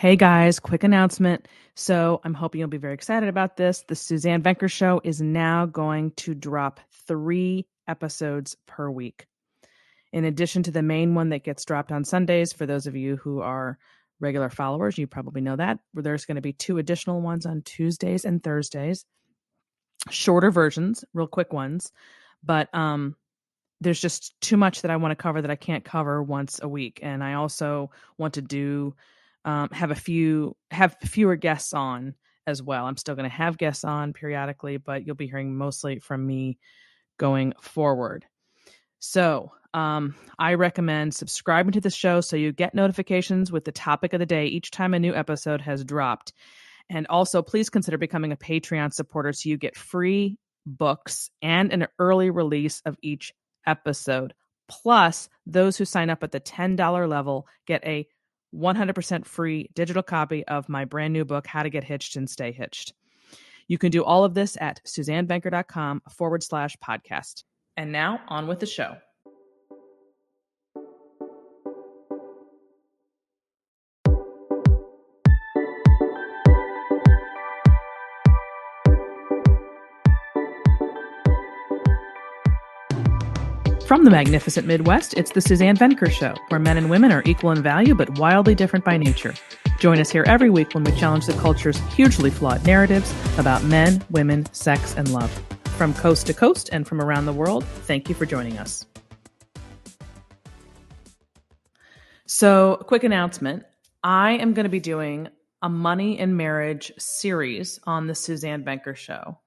Hey guys, quick announcement. So I'm hoping you'll be very excited about this. The Suzanne Venker Show is now going to drop 3 episodes per week. In addition to the main one that gets dropped on Sundays, for those of you who are regular followers, you probably know that. There's going to be 2 additional ones on Tuesdays and Thursdays. Shorter versions, real quick ones. But there's just too much that I want to cover that I can't cover once a week. And I also want to do have fewer guests on as well. I'm still going to have guests on periodically, but you'll be hearing mostly from me going forward. So I recommend subscribing to the show so you get notifications with the topic of the day each time a new episode has dropped. And also, please consider becoming a Patreon supporter so you get free books and an early release of each episode. Plus, those who sign up at the $10 level get a 100% free digital copy of my brand new book, How to Get Hitched and Stay Hitched. You can do all of this at SuzanneVenker.com/podcast. And now on with the show. From the magnificent Midwest, it's the Suzanne Venker Show, where men and women are equal in value but wildly different by nature. Join us here every week when we challenge the culture's hugely flawed narratives about men, women, sex, and love. From coast to coast and from around the world, thank you for joining us. So, a quick announcement. I am going to be doing a money and marriage series on the Suzanne Venker Show.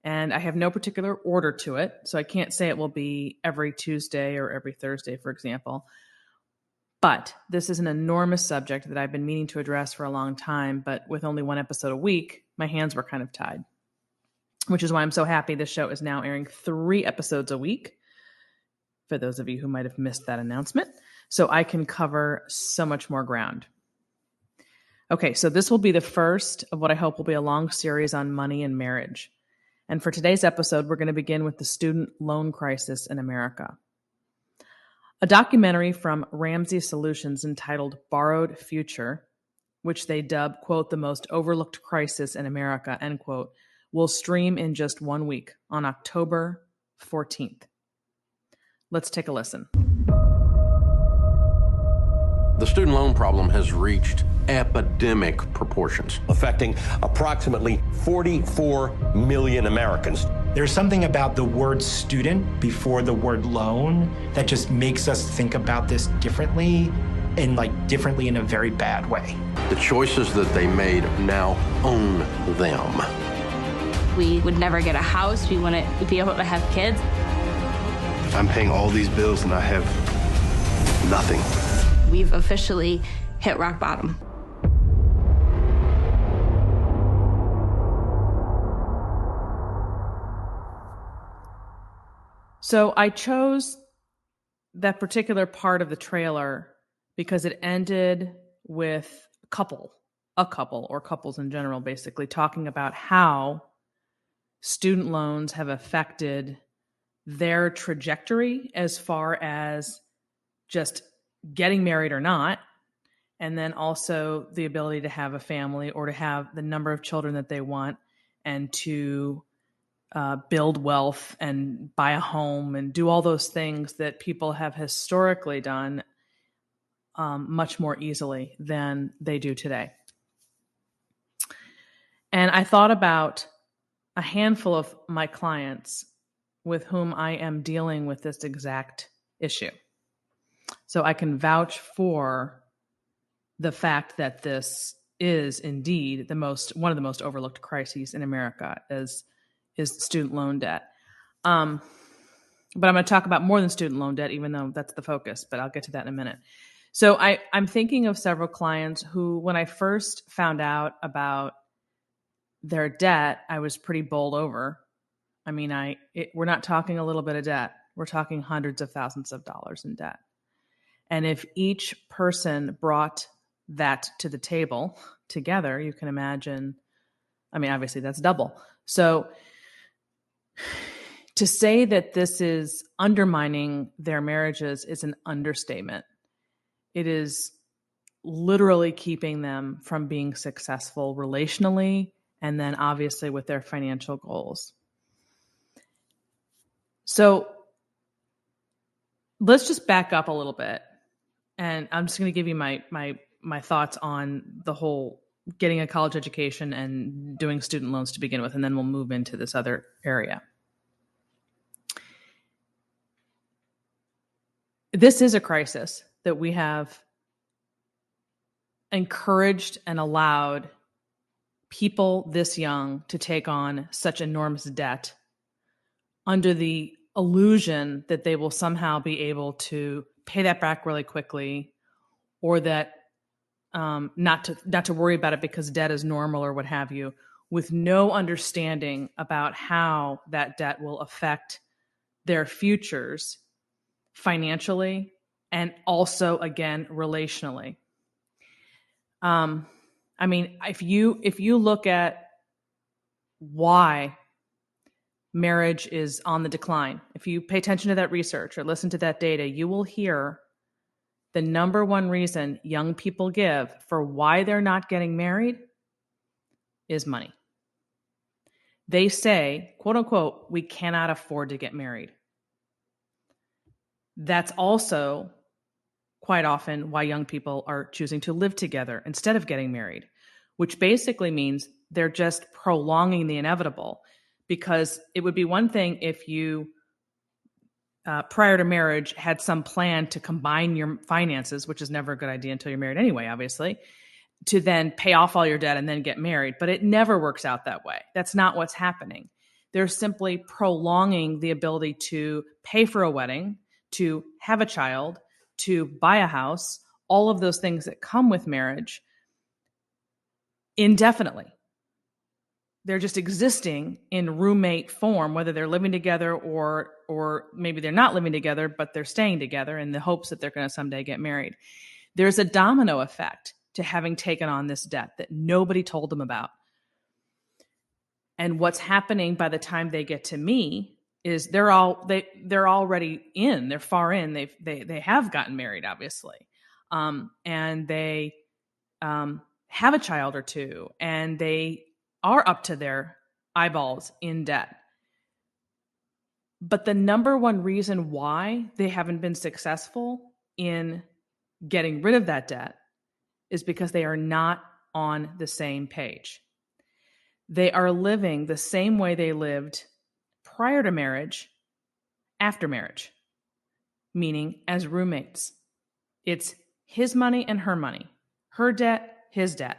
And I have no particular order to it, so I can't say it will be every Tuesday or every Thursday, for example. But this is an enormous subject that I've been meaning to address for a long time, but with only 1 episode a week, my hands were kind of tied, which is why I'm so happy this show is now airing 3 episodes a week, for those of you who might have missed that announcement, so I can cover so much more ground. Okay, so this will be the first of what I hope will be a long series on money and marriage. And for today's episode, we're going to begin with the student loan crisis in America. A documentary from Ramsey Solutions entitled Borrowed Future, which they dub, quote, the most overlooked crisis in America, end quote, will stream in just 1 week on October 14th. Let's take a listen. The student loan problem has reached epidemic proportions, affecting approximately 44 million Americans. There's something about the word student before the word loan that just makes us think about this differently, and differently in a very bad way. The choices that they made now own them. We would never get a house. We wouldn't be able to have kids. I'm paying all these bills and I have nothing. We've officially hit rock bottom. So I chose that particular part of the trailer because it ended with a couple or couples in general, basically talking about how student loans have affected their trajectory as far as just getting married or not, and then also the ability to have a family or to have the number of children that they want and to build wealth and buy a home and do all those things that people have historically done much more easily than they do today. And I thought about a handful of my clients with whom I am dealing with this exact issue. So I can vouch for the fact that this is indeed one of the most overlooked crises in America is student loan debt. But I'm going to talk about more than student loan debt, even though that's the focus, but I'll get to that in a minute. So I'm thinking of several clients who, when I first found out about their debt, I was pretty bowled over. I mean, we're not talking a little bit of debt. We're talking hundreds of thousands of dollars in debt. And if each person brought that to the table together, you can imagine, I mean, obviously that's double. So to say that this is undermining their marriages is an understatement. It is literally keeping them from being successful relationally, and then obviously with their financial goals. So let's just back up a little bit. And I'm just going to give you my thoughts on the whole getting a college education and doing student loans to begin with, and then we'll move into this other area. This is a crisis that we have encouraged and allowed people this young to take on such enormous debt under the illusion that they will somehow be able to pay that back really quickly, or that not to worry about it because debt is normal or what have you, with no understanding about how that debt will affect their futures financially and also, again, relationally. I mean, if you look at why marriage is on the decline, if you pay attention to that research or listen to that data, you will hear the number one reason young people give for why they're not getting married is money. They say, quote unquote, we cannot afford to get married. That's also quite often why young people are choosing to live together instead of getting married, which basically means they're just prolonging the inevitable. Because it would be one thing if you, prior to marriage, had some plan to combine your finances, which is never a good idea until you're married anyway, obviously, to then pay off all your debt and then get married. But it never works out that way. That's not what's happening. They're simply prolonging the ability to pay for a wedding, to have a child, to buy a house, all of those things that come with marriage indefinitely. They're just existing in roommate form, whether they're living together or maybe they're not living together, but they're staying together in the hopes that they're going to someday get married. There's a domino effect to having taken on this debt that nobody told them about. And what's happening by the time they get to me is they're already in, they're far in, they have gotten married, obviously. And they have a child or two, and they are up to their eyeballs in debt. But the number one reason why they haven't been successful in getting rid of that debt is because they are not on the same page. They are living the same way they lived prior to marriage, after marriage, meaning as roommates. It's his money and her money, her debt, his debt.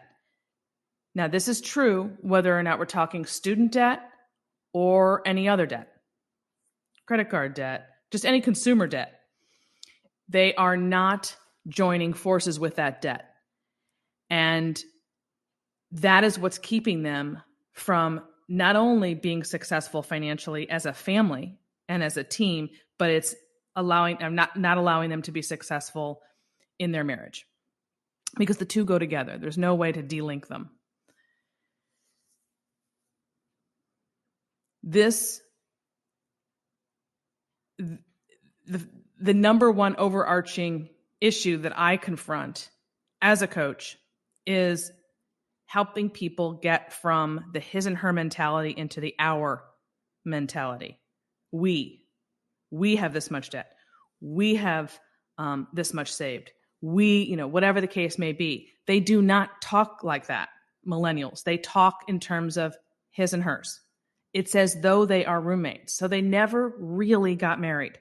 Now, this is true whether or not we're talking student debt or any other debt, credit card debt, just any consumer debt. They are not joining forces with that debt. And that is what's keeping them from not only being successful financially as a family and as a team, but it's not allowing them to be successful in their marriage, because the two go together. There's no way to delink them. The number one overarching issue that I confront as a coach is helping people get from the his and her mentality into the our mentality. We have this much debt. We have this much saved. Whatever the case may be. They do not talk like that, millennials. They talk in terms of his and hers. It's as though they are roommates. So they never really got married.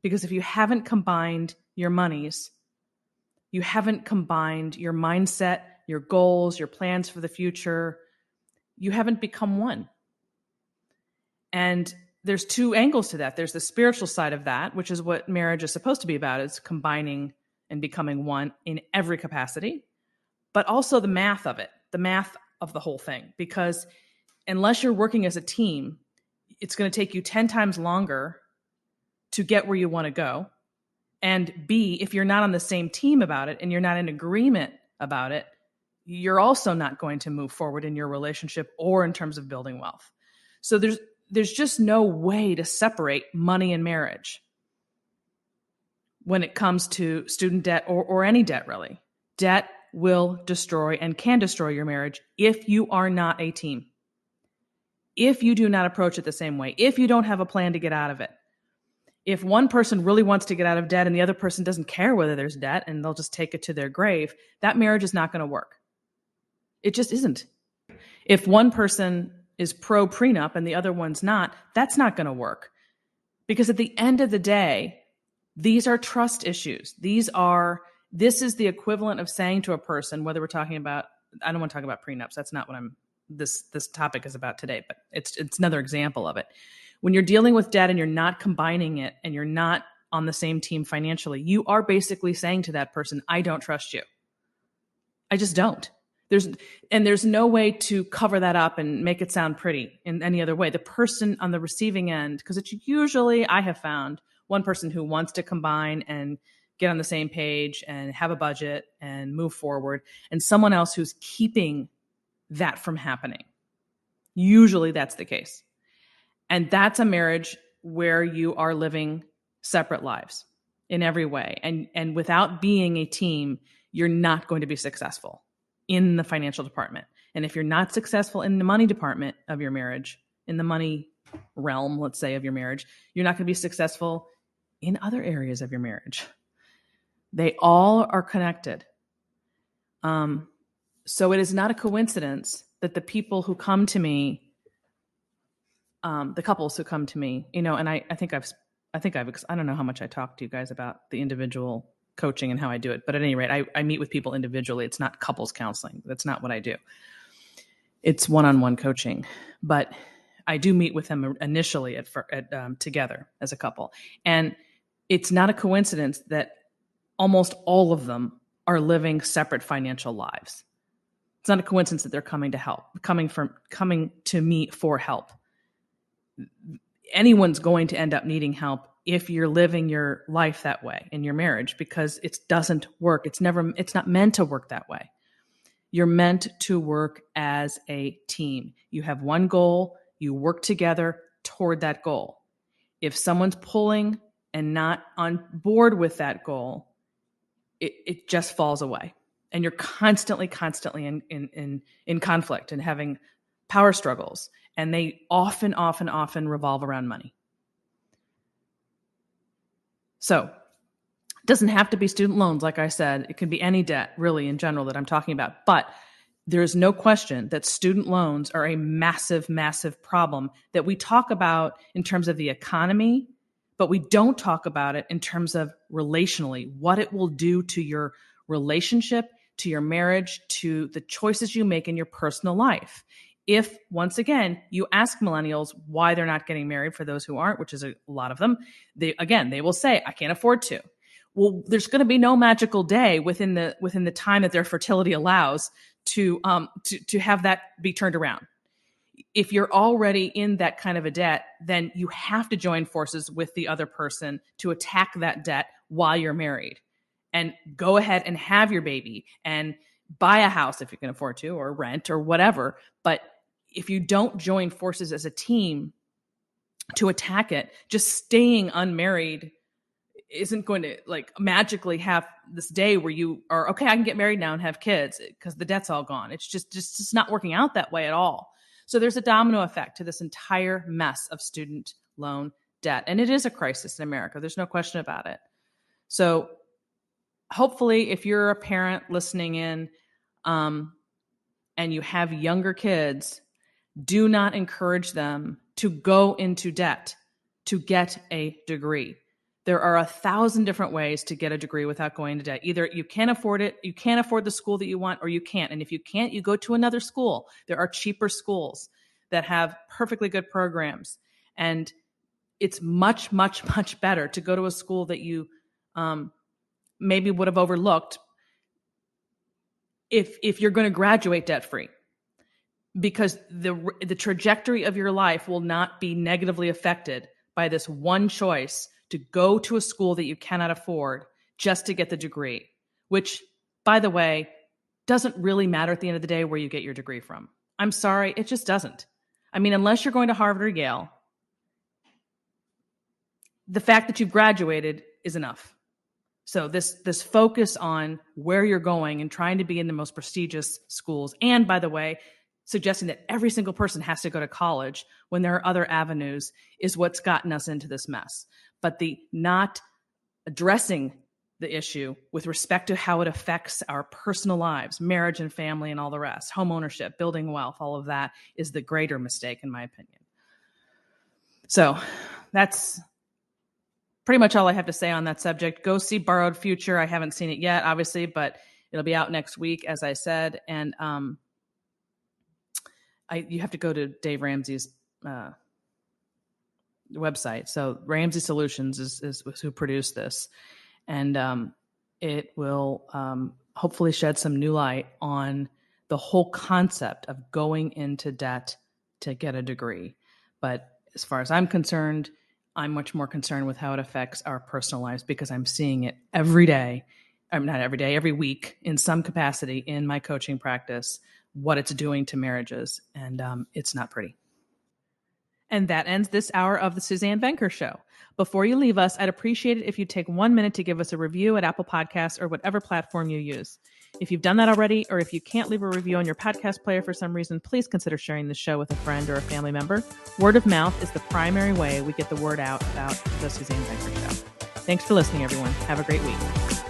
Because if you haven't combined your monies, you haven't combined your mindset, your goals, your plans for the future, you haven't become one. And there's two angles to that. There's the spiritual side of that, which is what marriage is supposed to be about, is combining and becoming one in every capacity, but also the math of it, the math of the whole thing. Because unless you're working as a team, it's going to take you 10 times longer to get where you want to go. And B, if you're not on the same team about it and you're not in agreement about it, you're also not going to move forward in your relationship or in terms of building wealth. So there's just no way to separate money and marriage when it comes to student debt or any debt, really. Debt will destroy and can destroy your marriage if you are not a team. If you do not approach it the same way, if you don't have a plan to get out of it. If one person really wants to get out of debt and the other person doesn't care whether there's debt and they'll just take it to their grave, that marriage is not going to work. It just isn't. If one person is pro prenup and the other one's not, that's not going to work. Because at the end of the day, these are trust issues. This is the equivalent of saying to a person, whether we're talking about, I don't want to talk about prenups. That's not what this topic is about today, but it's another example of it. When you're dealing with debt and you're not combining it and you're not on the same team financially, you are basically saying to that person, I don't trust you. I just don't. There's no way to cover that up and make it sound pretty in any other way. The person on the receiving end, because it's usually, I have found, one person who wants to combine and get on the same page and have a budget and move forward, and someone else who's keeping that from happening. Usually that's the case. And that's a marriage where you are living separate lives in every way. And without being a team, you're not going to be successful in the financial department. And if you're not successful in the money department of your marriage, in the money realm, let's say, of your marriage, you're not going to be successful in other areas of your marriage. They all are connected. So it is not a coincidence that the people who come to me, the couples who come to me, and I don't know how much I talk to you guys about the individual coaching and how I do it, but at any rate, I meet with people individually. It's not couples counseling. That's not what I do. It's one-on-one coaching, but I do meet with them initially together as a couple. And it's not a coincidence that almost all of them are living separate financial lives. It's not a coincidence that they're coming to me for help. Anyone's going to end up needing help if you're living your life that way in your marriage, because it doesn't work. It's not meant to work that way. You're meant to work as a team. You have one goal, you work together toward that goal. If someone's pulling and not on board with that goal, it just falls away. And you're constantly in conflict and having power struggles. And they often revolve around money. So it doesn't have to be student loans, like I said. It can be any debt, really, in general, that I'm talking about. But there is no question that student loans are a massive, massive problem that we talk about in terms of the economy, but we don't talk about it in terms of relationally, what it will do to your relationship, to your marriage, to the choices you make in your personal life. If, once again, you ask millennials why they're not getting married, for those who aren't, which is a lot of them, they will say, I can't afford to. Well, there's going to be no magical day within the time that their fertility allows to have that be turned around. If you're already in that kind of a debt, then you have to join forces with the other person to attack that debt while you're married, and go ahead and have your baby and buy a house if you can afford to, or rent or whatever. But if you don't join forces as a team to attack it, just staying unmarried isn't going to magically have this day where you are, okay, I can get married now and have kids because the debt's all gone. It's just not working out that way at all. So there's a domino effect to this entire mess of student loan debt. And it is a crisis in America. There's no question about it. So hopefully, if you're a parent listening in, and you have younger kids, do not encourage them to go into debt to get a degree. There are 1,000 different ways to get a degree without going into debt. Either you can't afford it, you can't afford the school that you want, or you can't. And if you can't, you go to another school. There are cheaper schools that have perfectly good programs. And it's much, much, much better to go to a school that you maybe would have overlooked if you're going to graduate debt-free, because the trajectory of your life will not be negatively affected by this one choice to go to a school that you cannot afford just to get the degree, which, by the way, doesn't really matter at the end of the day where you get your degree from. I'm sorry, it just doesn't. I mean, unless you're going to Harvard or Yale, the fact that you've graduated is enough. So this focus on where you're going and trying to be in the most prestigious schools, and by the way, suggesting that every single person has to go to college when there are other avenues, is what's gotten us into this mess. But the not addressing the issue with respect to how it affects our personal lives, marriage and family and all the rest, home ownership, building wealth, all of that is the greater mistake, in my opinion. So that's pretty much all I have to say on that subject. Go see Borrowed Future. I haven't seen it yet, obviously, but it'll be out next week, as I said. And you have to go to Dave Ramsey's website. So Ramsey Solutions is who produced this. And it will hopefully shed some new light on the whole concept of going into debt to get a degree. But as far as I'm concerned, I'm much more concerned with how it affects our personal lives, because I'm seeing it every day. Not every day, every week in some capacity in my coaching practice, what it's doing to marriages. And it's not pretty. And that ends this hour of the Suzanne Venker Show. Before you leave us, I'd appreciate it if you take 1 minute to give us a review at Apple Podcasts or whatever platform you use. If you've done that already, or if you can't leave a review on your podcast player for some reason, please consider sharing the show with a friend or a family member. Word of mouth is the primary way we get the word out about the Suzanne Venker Show. Thanks for listening, everyone. Have a great week.